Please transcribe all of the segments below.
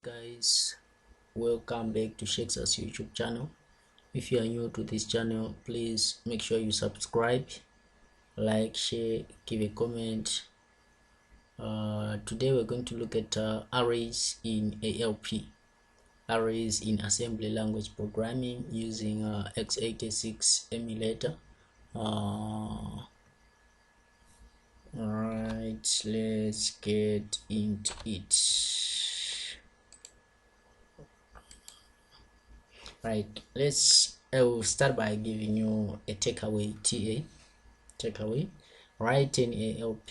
Guys, welcome back to Shakes's YouTube channel. If you are new to this channel, please make sure you subscribe, like, share, give a comment. Today we're going to look at arrays in ALP, arrays in assembly language programming using x86 emulator. Right, let's get into it. Right, I will start by giving you a takeaway. Write an ALP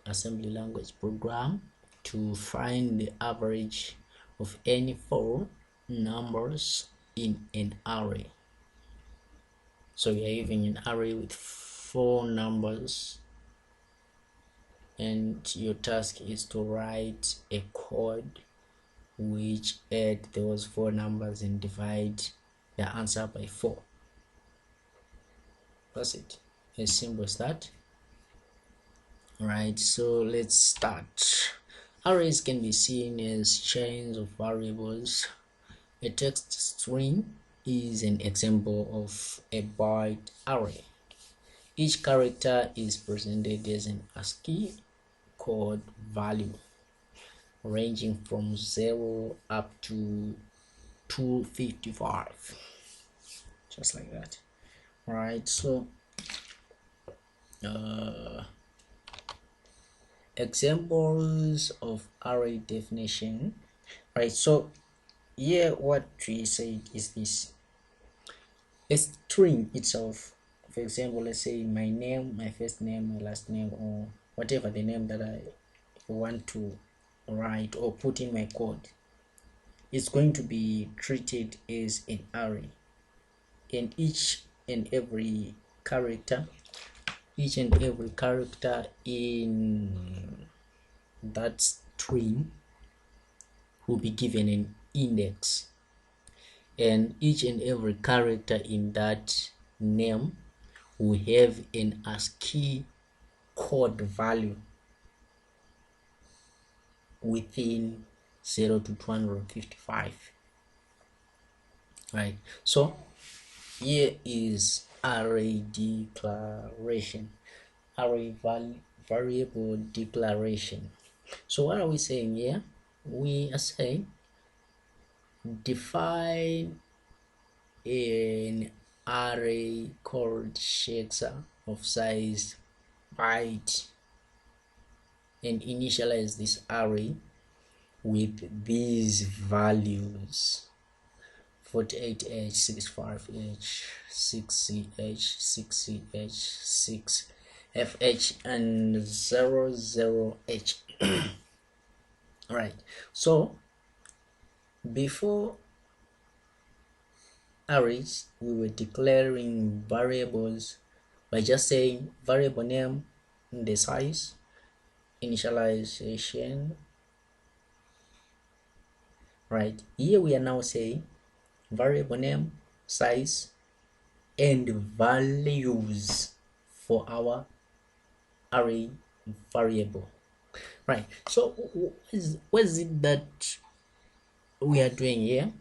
assembly language program to find the average of any four numbers in an array. So we are having an array with four numbers, and your task is to write a code which add those four numbers and divide the answer by 4. That's it, as simple as that. Right, so let's start. Arrays can be seen as chains of variables. A text string is an example of a byte array. Each character is presented as an ASCII code value ranging from 0 up to 255, just like that. Right, so examples of array definition. Right, so here what we said is this: a string itself. For example, let's say my name, my first name, my last name, or whatever the name that I want to write or put in my code, is going to be treated as an array, and each and every character in that string will be given an index, and each and every character in that name will have an ASCII code value within 0 to 255. Right, so here is array declaration, array variable declaration. So what are we saying here? We are saying define an array called Shakes of size byte and initialize this array with these values: 48H, 65H, 6CH, 6CH, 6FH, and 00H. Right, so before arrays we were declaring variables by just saying variable name, the size, initialization. Right, here we are now saying variable name, size, and values for our array variable. Right, so what is it that we are doing here?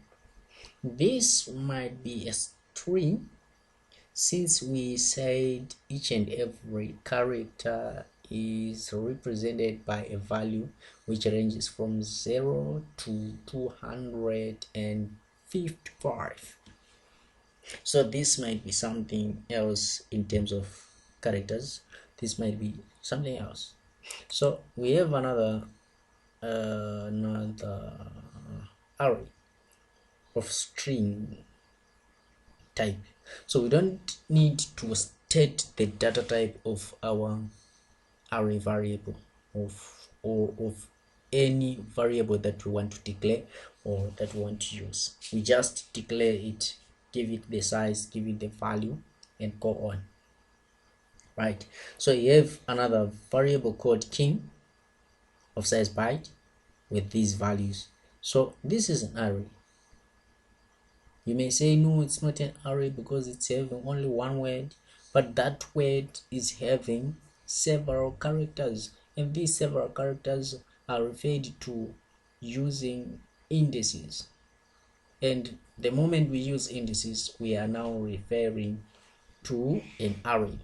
This might be a string, since we said each and every character is represented by a value which ranges from 0 to 255. So this might be something else in terms of characters, this might be something else. So we have another array of string type, so we don't need to state the data type of our array variable or of any variable that we want to declare or that we want to use. We just declare it, give it the size, give it the value, and go on. Right, so you have another variable called king of size byte with these values. So this is an array. You may say no, it's not an array because it's having only one word, but that word is having several characters, and these several characters are referred to using indices, and the moment we use indices, we are now referring to an array.